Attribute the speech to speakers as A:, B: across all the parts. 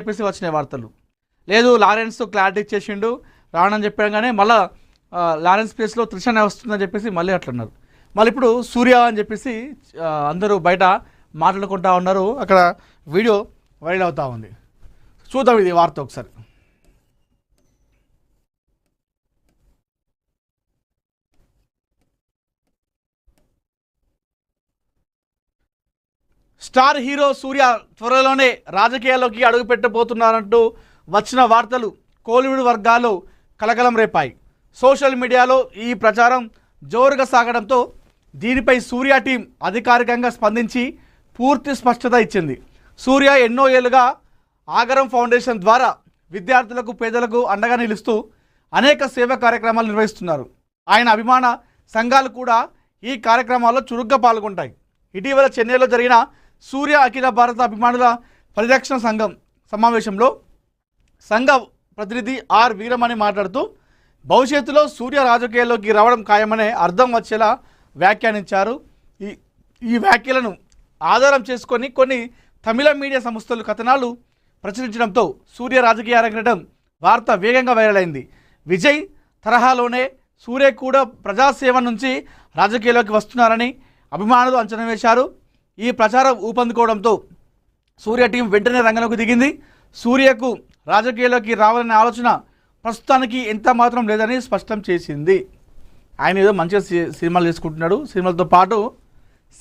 A: చెప్పేసి వచ్చిన వార్తలు. లేదు లారెన్స్ క్లారిటీ ఇచ్చేసిండు రావణని చెప్పగానే మళ్ళీ లారెన్స్ ప్లేస్లో త్రిషనే వస్తుందని చెప్పేసి మళ్ళీ అట్లన్నారు. మళ్ళీ ఇప్పుడు సూర్య అని చెప్పేసి అందరూ బయట మాట్లాడుకుంటా ఉన్నారు. అక్కడ వీడియో వైరల్ అవుతూ ఉంది. చూద్దాం ఇది వార్త ఒకసారి. స్టార్ హీరో సూర్య త్వరలోనే రాజకీయాల్లోకి అడుగుపెట్టబోతున్నారంటూ వచ్చిన వార్తలు కోలీవుడ్ వర్గాల్లో కలకలం రేపాయి. సోషల్ మీడియాలో ఈ ప్రచారం జోరుగా సాగడంతో దీనిపై సూర్య టీం అధికారికంగా స్పందించి పూర్తి స్పష్టత ఇచ్చింది. సూర్య ఎన్నో ఏళ్లుగా ఆగరం ఫౌండేషన్ ద్వారా విద్యార్థులకు పేదలకు అండగా నిలుస్తూ అనేక సేవా కార్యక్రమాలు నిర్వహిస్తున్నారు. ఆయన అభిమాన సంఘాలు కూడా ఈ కార్యక్రమాల్లో చురుగ్గా పాల్గొంటాయి. ఇటీవల చెన్నైలో జరిగిన సూర్య అఖిల భారత అభిమానుల పరిరక్షణ సంఘం సమావేశంలో సంఘ ప్రతినిధి ఆర్ వీరమణి మాట్లాడుతూ భవిష్యత్తులో సూర్య రాజకీయాల్లోకి రావడం ఖాయమనే అర్థం వచ్చేలా వ్యాఖ్యానించారు. ఈ వ్యాఖ్యలను ఆధారం చేసుకొని కొన్ని తమిళ మీడియా సంస్థలు కథనాలు ప్రచురించడంతో సూర్య రాజకీయ అరంగేటం వార్త వేగంగా వైరల్ అయింది. విజయ్ తరహాలోనే సూర్య కూడా ప్రజాసేవ నుంచి రాజకీయాల్లోకి వస్తున్నారని అభిమానులు అంచనా వేశారు. ఈ ప్రచారం ఊపందుకోవడంతో సూర్య టీం వెంటనే రంగంలోకి దిగింది. సూర్యకు రాజకీయాల్లోకి రావాలనే ఆలోచన ప్రస్తుతానికి ఎంత మాత్రం లేదని స్పష్టం చేసింది. ఆయన ఏదో మంచిగా సినిమాలు చేసుకుంటున్నాడు. సినిమాలతో పాటు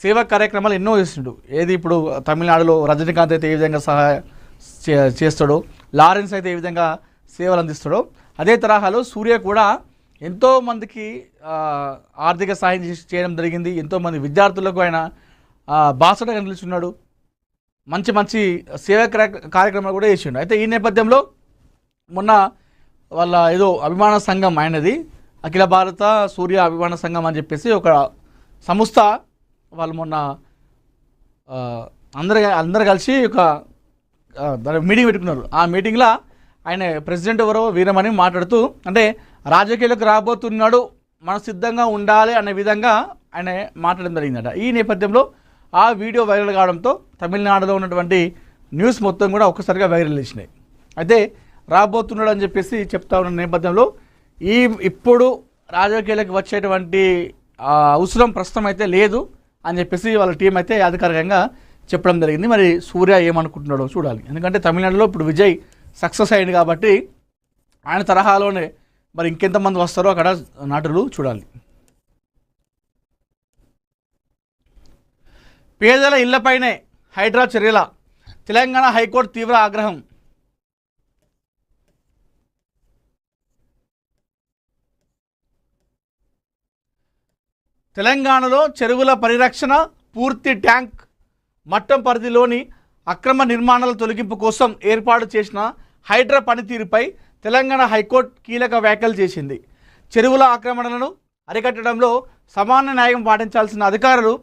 A: సేవా కార్యక్రమాలు ఎన్నో చేస్తుండు. ఏది ఇప్పుడు తమిళనాడులో రజనీకాంత్ అయితే ఏ విధంగా సహాయం చేస్తాడో, లారెన్స్ అయితే ఏ విధంగా సేవలు అందిస్తాడో, అదే తరహాలో సూర్య కూడా ఎంతోమందికి ఆర్థిక సాయం చేయడం జరిగింది. ఎంతోమంది విద్యార్థులకు ఆయన బాసటగా నిలుచున్నాడు. మంచి మంచి సేవా కార్యక్రమాలు కూడా చేసిండు. అయితే ఈ నేపథ్యంలో మొన్న వాళ్ళ ఏదో అభిమాన సంఘం ఆయనది అఖిల భారత సూర్య అభిమాన సంఘం అని చెప్పేసి ఒక సంస్థ వాళ్ళు మొన్న అందరు కలిసి ఒక మీటింగ్ పెట్టుకున్నారు. ఆ మీటింగ్లో ఆయన ప్రెసిడెంట్ ఎవరో వీరమని మాట్లాడుతూ అంటే రాజకీయాలకు రాబోతున్నాడు, మనం సిద్ధంగా ఉండాలి అనే విధంగా ఆయన మాట్లాడడం జరిగిందట. ఈ నేపథ్యంలో ఆ వీడియో వైరల్ కావడంతో తమిళనాడులో ఉన్నటువంటి న్యూస్ మొత్తం కూడా ఒక్కసారిగా వైరల్ చేసినాయి. అయితే రాబోతున్నాడు అని చెప్పేసి చెప్తా ఉన్న నేపథ్యంలో ఇప్పుడు రాజకీయాలకు వచ్చేటువంటి అవసరం ప్రస్తుతం అయితే లేదు అని చెప్పేసి వాళ్ళ టీం అయితే అధికారికంగా చెప్పడం జరిగింది. మరి సూర్య ఏమనుకుంటున్నాడో చూడాలి. ఎందుకంటే తమిళనాడులో ఇప్పుడు విజయ్ సక్సెస్ అయింది కాబట్టి ఆయన తరహాలోనే మరి ఇంకెంతమంది వస్తారో అక్కడ నాటులు చూడాలి. పేదల ఇళ్లపైనే హైడ్రా చర్యల తెలంగాణ హైకోర్టు తీవ్ర ఆగ్రహం. తెలంగాణలో చెరువుల పరిరక్షణ, పూర్తి ట్యాంక్ మట్టం పరిధిలోని అక్రమ నిర్మాణాల తొలగింపు కోసం ఏర్పాటు చేసిన హైడ్రా పనితీరుపై తెలంగాణ హైకోర్టు కీలక వ్యాఖ్యలు చేసింది. చెరువుల ఆక్రమణలను అరికట్టడంలో సమాన న్యాయం పాటించాల్సిన అధికారులు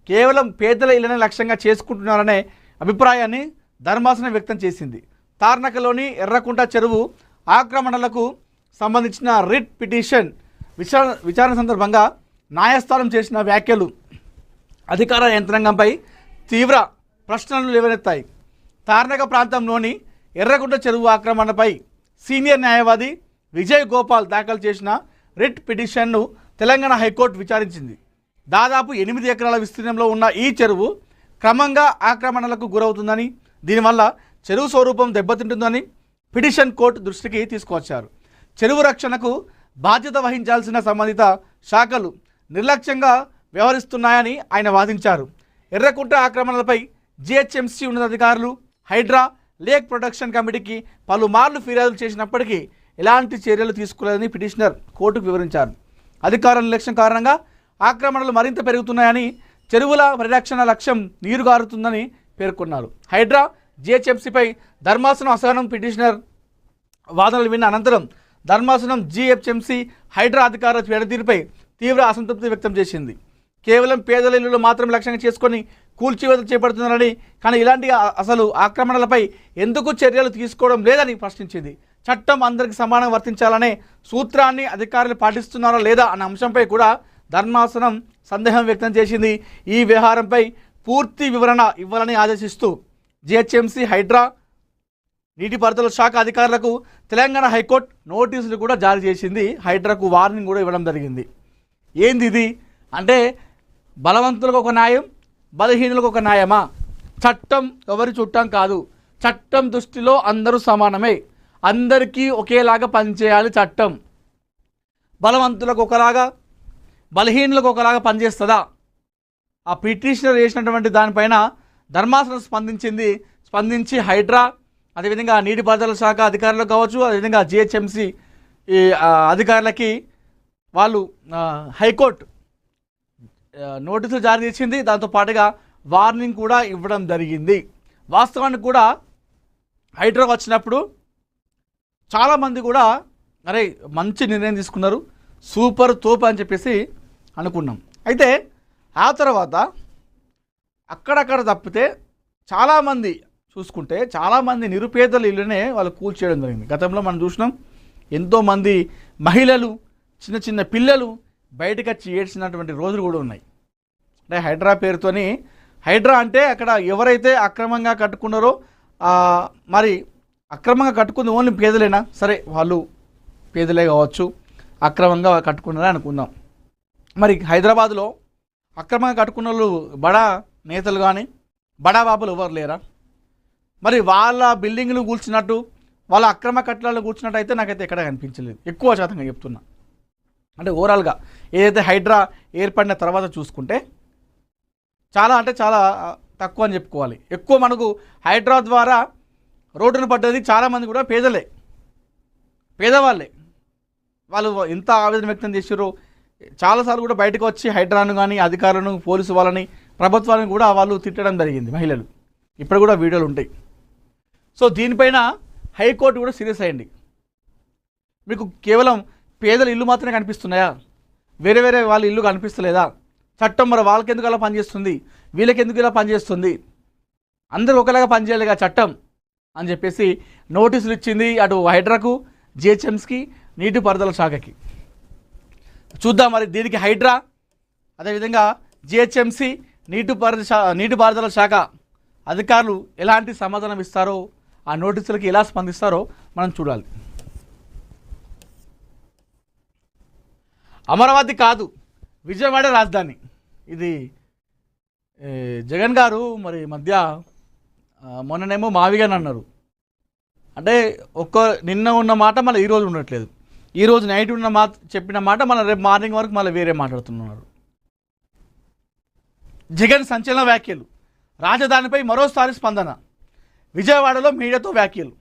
A: కేవలం పేదల ఇళ్లను లక్ష్యంగా చేసుకుంటున్నారనే అభిప్రాయాన్ని ధర్మాసనం వ్యక్తం చేసింది. తార్నకలోని ఎర్రకుంట చెరువు ఆక్రమణలకు సంబంధించిన రిట్ పిటిషన్ విచారణ సందర్భంగా న్యాయస్థానం చేసిన వ్యాఖ్యలు అధికార యంత్రాంగంపై తీవ్ర ప్రశ్నలు లేవనెత్తాయి. తార్నక ప్రాంతంలోని ఎర్రకుంట చెరువు ఆక్రమణపై సీనియర్ న్యాయవాది విజయ్ గోపాల్ దాఖలు చేసిన రిట్ పిటిషన్ను తెలంగాణ హైకోర్టు విచారించింది. దాదాపు 8 ఎకరాల విస్తీర్ణంలో ఉన్న ఈ చెరువు క్రమంగా ఆక్రమణలకు గురవుతుందని, దీనివల్ల చెరువు స్వరూపం దెబ్బతింటుందని పిటిషన్ కోర్టు దృష్టికి తీసుకువచ్చారు. చెరువు రక్షణకు బాధ్యత వహించాల్సిన సంబంధిత శాఖలు నిర్లక్ష్యంగా వ్యవహరిస్తున్నాయని ఆయన వాదించారు. ఎర్రకుంట ఆక్రమణలపై జిహెచ్ఎంసీ ఉన్నతాధికారులు, హైడ్రా, లేక్ ప్రొటెక్షన్ కమిటీకి పలుమార్లు ఫిర్యాదులు చేసినప్పటికీ ఎలాంటి చర్యలు తీసుకోలేదని పిటిషనర్ కోర్టుకు వివరించారు. అధికారుల నిర్లక్ష్యం కారణంగా ఆక్రమణలు మరింత పెరుగుతున్నాయని, చెరువుల పరిరక్షణ లక్ష్యం నీరుగారుతుందని పేర్కొన్నారు. హైడ్రా, జిహెచ్ఎంసీపై ధర్మాసనం అసహనం పిటిషనర్ వాదనలు విన్న అనంతరం ధర్మాసనం జిహెచ్ఎంసీ హైడ్రా అధికారుల పనితీరుపై తీవ్ర అసంతృప్తి వ్యక్తం చేసింది. కేవలం పేదల ఇళ్లు మాత్రం లక్ష్యంగా చేసుకొని కూల్చివేత చేపడుతున్నారని, కానీ ఇలాంటి అసలు ఆక్రమణలపై ఎందుకు చర్యలు తీసుకోవడం లేదని ప్రశ్నించింది. చట్టం అందరికీ సమానంగా వర్తించాలనే సూత్రాన్ని అధికారులు పాటిస్తున్నారా లేదా అన్న అంశంపై కూడా ధర్మాసనం సందేహం వ్యక్తం చేసింది. ఈ వ్యవహారంపై పూర్తి వివరణ ఇవ్వాలని ఆదేశిస్తూ జిహెచ్ఎంసీ, హైడ్రా నీటిపారుదల శాఖ అధికారులకు తెలంగాణ హైకోర్టు నోటీసులు కూడా జారీ చేసింది. హైడ్రాకు వార్నింగ్ కూడా ఇవ్వడం జరిగింది. ఏంది ఇది అంటే బలవంతులకు ఒక న్యాయం, బలహీనులకు ఒక న్యాయమా? చట్టం ఎవరి చుట్టం కాదు. చట్టం దృష్టిలో అందరూ సమానమే. అందరికీ ఒకేలాగా పనిచేయాలి చట్టం. బలవంతులకు ఒకలాగా, బలహీనులకు ఒకలాగా పనిచేస్తుందా? ఆ పిటిషనర్ చేసినటువంటి దానిపైన ధర్మాసనం స్పందించి హైడ్రా, అదేవిధంగా నీటిపారుదల శాఖ అధికారులకు కావచ్చు, అదేవిధంగా జిహెచ్ఎంసి అధికారులకి వాళ్ళు హైకోర్టు నోటీసులు జారీ చేసింది. దాంతోపాటుగా వార్నింగ్ కూడా ఇవ్వడం జరిగింది. వాస్తవానికి కూడా హైడ్రా వచ్చినప్పుడు చాలామంది కూడా అరే మంచి నిర్ణయం తీసుకున్నారు, సూపర్ తోపు అని చెప్పేసి అనుకున్నాం. అయితే ఆ తర్వాత అక్కడక్కడ తప్పితే చాలామంది చూసుకుంటే చాలామంది నిరుపేదల ఇల్లునే వాళ్ళు కూల్చేయడం జరిగింది. గతంలో మనం చూసినాం ఎంతోమంది మహిళలు, చిన్న చిన్న పిల్లలు బయటకు వచ్చి ఏడ్చినటువంటి రోజులు కూడా ఉన్నాయి. అంటే హైడ్రా పేరుతోని, హైడ్రా అంటే అక్కడ ఎవరైతే అక్రమంగా కట్టుకున్నారో మరి అక్రమంగా కట్టుకుంది ఓన్లీ పేదలేనా? సరే వాళ్ళు పేదలే కావచ్చు, అక్రమంగా కట్టుకున్నారా అనుకుందాం. మరి హైదరాబాద్లో అక్రమంగా కట్టుకున్న వాళ్ళు బడా నేతలు కానీ బడా బాబులు ఎవరు లేరా? మరి వాళ్ళ బిల్డింగ్లు కూల్చినట్టు, వాళ్ళ అక్రమ కట్టడాలు కూర్చున్నట్టు అయితే నాకైతే ఎక్కడ కనిపించలేదు. ఎక్కువ శాతంగా చెప్తున్నా. అంటే ఓవరాల్గా ఏదైతే హైడ్రా ఏర్పడిన తర్వాత చూసుకుంటే చాలా అంటే చాలా తక్కువ అని చెప్పుకోవాలి. ఎక్కువ మనకు హైడ్రా ద్వారా రోడ్డును పడ్డది చాలామంది కూడా పేదవాళ్ళే. వాళ్ళు ఎంత ఆవేదన వ్యక్తం చేశారో చాలాసార్లు కూడా బయటకు వచ్చి హైడ్రాను కానీ అధికారులను, పోలీసు వాళ్ళని, ప్రభుత్వాలను కూడా వాళ్ళు తిట్టడం జరిగింది మహిళలు. ఇప్పుడు కూడా వీడియోలు ఉంటాయి. సో దీనిపైన హైకోర్టు కూడా సీరియస్ అయ్యింది. మీకు కేవలం పేదల ఇల్లు మాత్రమే కనిపిస్తున్నాయా? వేరే వేరే వాళ్ళ ఇల్లు కనిపిస్తలేదా? చట్టం మరి వాళ్ళకెందుకు అలా పనిచేస్తుంది, వీళ్ళకెందుకు ఇలా పనిచేస్తుంది? అందరూ ఒకలాగా పనిచేయాలిగా చట్టం అని చెప్పేసి నోటీసులు ఇచ్చింది అటు హైడ్రాకు, జిహెచ్ఎంసీకి, నీటిపారుదల శాఖకి. చూద్దాం మరి దీనికి హైడ్రా, అదేవిధంగా జిహెచ్ఎంసీ, నీటిపారుదల శాఖ అధికారులు ఎలాంటి సమాధానం ఇస్తారో, ఆ నోటీసులకి ఎలా స్పందిస్తారో మనం చూడాలి. అమరావతి కాదు, విజయవాడ రాజధాని. ఇది జగన్ గారు మరి మధ్య మొన్ననేమో మావిగాని అన్నారు. అంటే నిన్న ఉన్న మాట మళ్ళీ ఈరోజు ఉండట్లేదు. ఈరోజు నైట్ ఉన్న చెప్పిన మాట మళ్ళీ రేపు మార్నింగ్ వరకు మళ్ళీ వేరే మాట్లాడుతున్నారు. జగన్ సంచలన వ్యాఖ్యలు, రాజధానిపై మరోసారి స్పందన, విజయవాడలో మీడియాతో వ్యాఖ్యలు.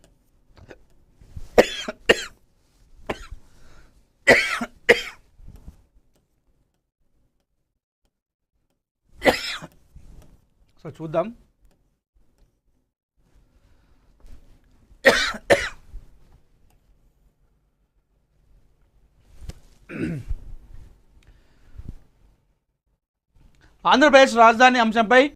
A: సో చూద్దాం. ఆంధ్రప్రదేశ్ రాజధాని అంశంపై